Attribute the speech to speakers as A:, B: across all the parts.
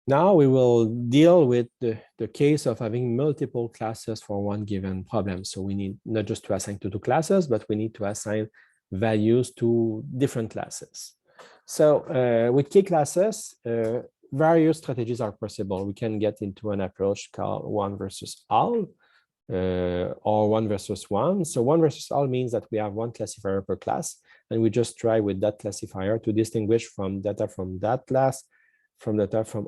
A: Now we will deal with the case of having multiple classes for one given problem. So we need not just to assign to two classes, but we need to assign values to different classes. So with K classes, various strategies are possible. We can get into an approach called one versus all, or one versus one. So one versus all means that we have one classifier per class, and we just try with that classifier to distinguish from data from that class, from data from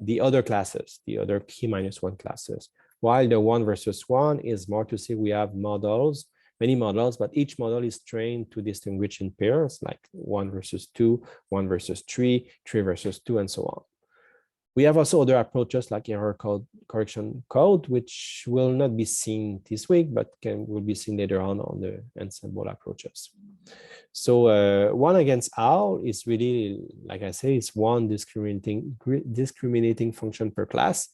A: the other classes, the other K-1 classes. While the one versus one is more to say we have models, many models, but each model is trained to distinguish in pairs, like 1 versus 2, 1 versus 3, 3 versus 2, and so on. We have also other approaches like error correction code, which will not be seen this week, but will be seen later on the ensemble approaches. So one against all is really, like I say, it's one discriminating function per class.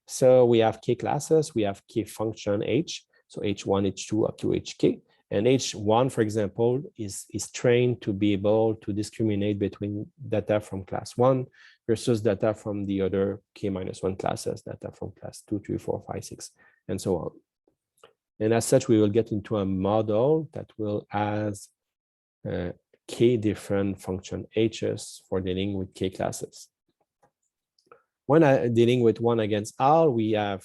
A: So we have K classes, we have K function H, so H1, H2 up to HK. And H1, for example, is trained to be able to discriminate between data from class 1 versus data from the other K-1 classes, data from class 2, 3, 4, 5, 6, and so on. And as such, we will get into a model that will has K different function H's for dealing with K classes. When dealing with one against all, we have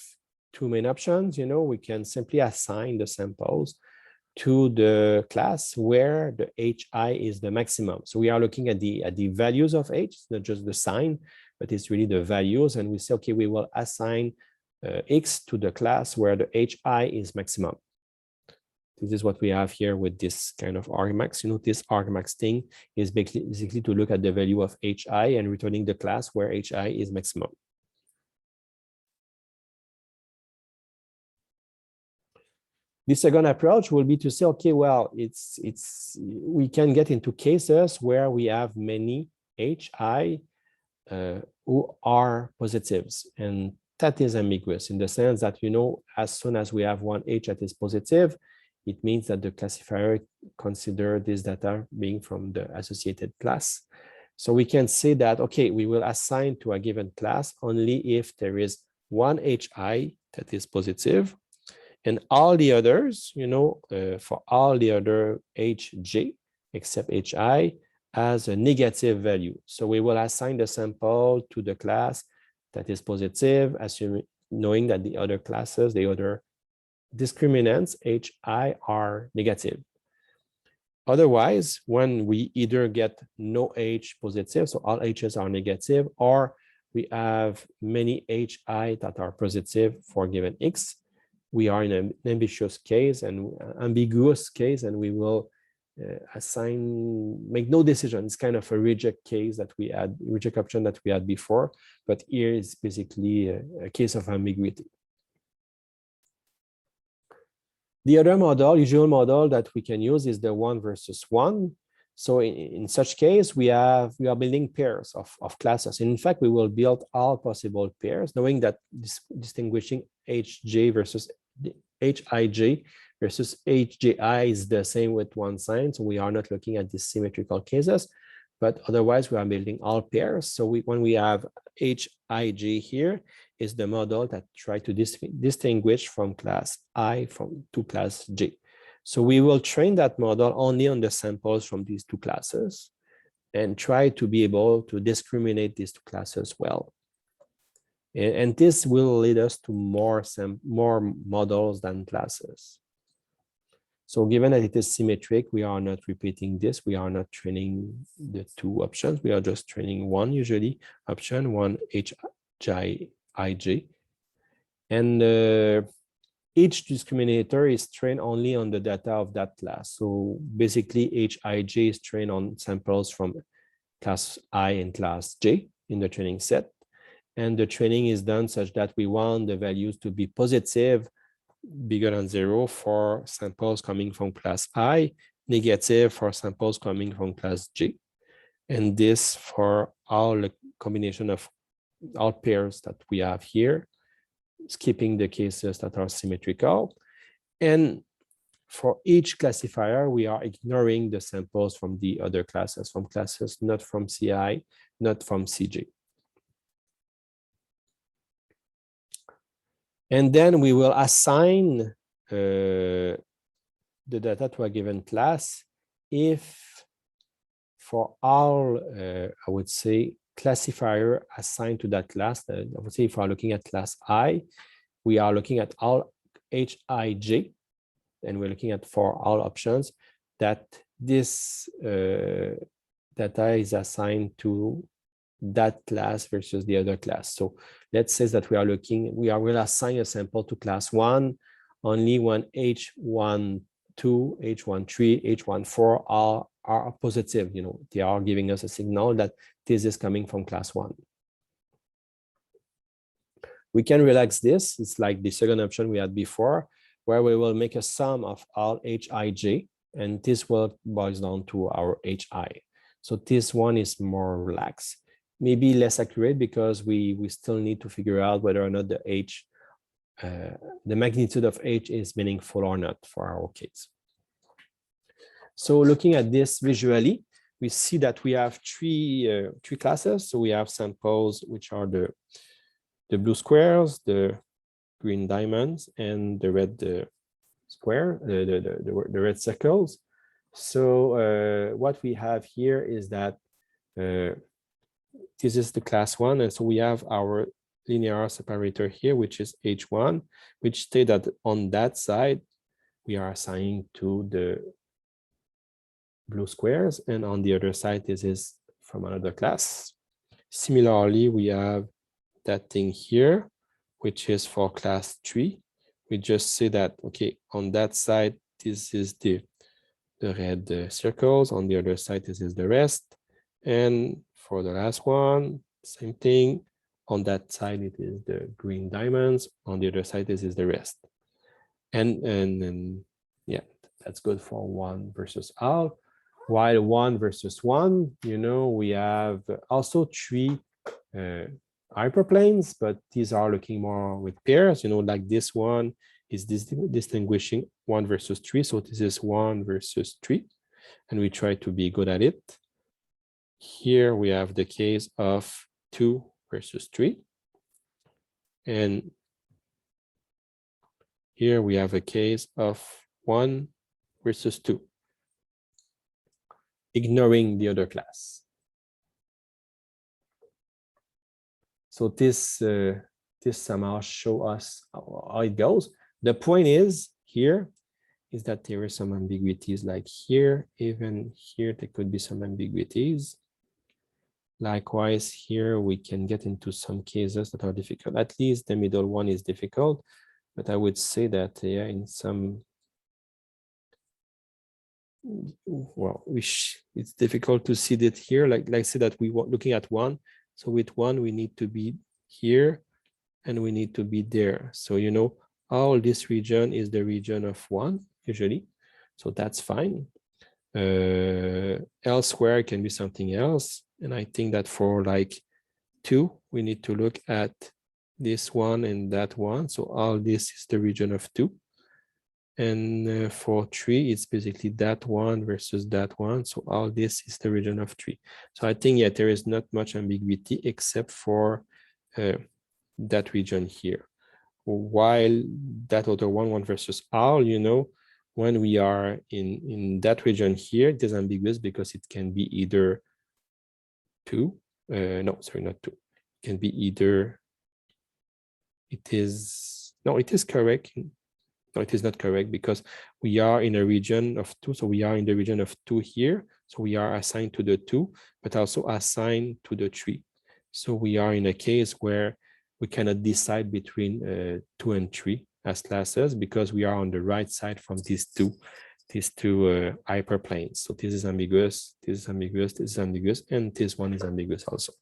A: two main options. We can simply assign the samples to the class where the HI is the maximum. So we are looking at the values of H, not just the sign, but it's really the values. And we say, okay, we will assign X to the class where the HI is maximum. This is what we have here with this kind of argmax. This argmax thing is basically to look at the value of HI and returning the class where HI is maximum. The second approach will be to say, okay, well, we can get into cases where we have many HI who are positives. And that is ambiguous in the sense that, as soon as we have one H that is positive, it means that the classifier considers this data being from the associated class. So we can say that, okay, we will assign to a given class only if there is one HI that is positive, and all the others, for all the other HJ except HI as a negative value. So we will assign the sample to the class that is positive, knowing that the other classes, the other discriminants, HI, are negative. Otherwise, when we either get no H positive, so all H's are negative, or we have many HI that are positive for given X, we are in an ambiguous case, and we will make no decision. It's kind of a reject case that we had, reject option that we had before, but here is basically a case of ambiguity. The other usual model that we can use is the one versus one. So in such case, we are building pairs of classes. In fact, we will build all possible pairs, knowing that distinguishing HJ versus HIJ versus HJI is the same with one sign. So we are not looking at these symmetrical cases, but otherwise we are building all pairs. So when we have HIJ here, is the model that try to distinguish from class I to class J. So we will train that model only on the samples from these two classes and try to be able to discriminate these two classes well. And this will lead us to more models than classes. So given that it is symmetric, we are not repeating this. We are not training the two options. We are just training one, usually option, one HIJ. And each discriminator is trained only on the data of that class. So basically, HIJ is trained on samples from class I and class J in the training set. And the training is done such that we want the values to be positive, bigger than 0 for samples coming from class I, negative for samples coming from class J. And this for all the combination of all pairs that we have here, skipping the cases that are symmetrical. And for each classifier, we are ignoring the samples from the other classes, from classes not from CI, not from CJ. And then we will assign the data to a given class if for all, I would say, classifier assigned to that class, I would say if we're looking at class I, we are looking at all Hij, and we're looking at for all options that this data is assigned to that class versus the other class. So let's say that will assign a sample to class 1 only when H12, H13, H14 are positive. They are giving us a signal that this is coming from class 1. We can relax this. It's like the second option we had before, where we will make a sum of all Hij, and this will boils down to our Hi. So this one is more relaxed, maybe less accurate because we still need to figure out whether or not the magnitude of H is meaningful or not for our case. So looking at this visually, we see that we have three classes. So we have samples, which are the blue squares, the green diamonds, and the red square, the red circles. So what we have here is that this is the class 1, and so we have our linear separator here, which is H1, which states that on that side we are assigning to the blue squares, and on the other side this is from another class. Similarly, we have that thing here, which is for class 3. We just say that, okay, on that side this is the red circles, on the other side this is the rest, and for the last one, same thing. On that side it is the green diamonds, on the other side this is the rest. And yeah, that's good for 1 versus all. While 1 versus 1, we have also 3 hyperplanes, but these are looking more with pairs, like this one is distinguishing 1 versus 3. So this is 1 versus 3, and we try to be good at it. Here we have the case of 2 versus 3. And here we have a case of 1 versus 2, ignoring the other class. So this somehow show us how it goes. The point is here is that there are some ambiguities, like here, even here, there could be some ambiguities. Likewise, here we can get into some cases that are difficult. At least the middle one is difficult, but I would say that yeah, in some, well, it's difficult to see that here. Like say that we were looking at 1. So with 1, we need to be here and we need to be there. So, all this region is the region of 1 usually. So that's fine. Elsewhere it can be something else. And I think that for like 2, we need to look at this one and that one. So all this is the region of 2. And for 3, it's basically that one versus that one. So all this is the region of 3. So I think, yeah, there is not much ambiguity except for that region here. While that other one versus all, when we are in that region here, it is ambiguous because it can be either 2. No, sorry, not 2. It can be either, it is correct. No, it is not correct because we are in a region of 2. So we are in the region of 2 here. So we are assigned to the 2, but also assigned to the 3. So we are in a case where we cannot decide between 2 and 3 as classes because we are on the right side from these two hyperplanes. So this is ambiguous, this is ambiguous, this is ambiguous, and this one is ambiguous also.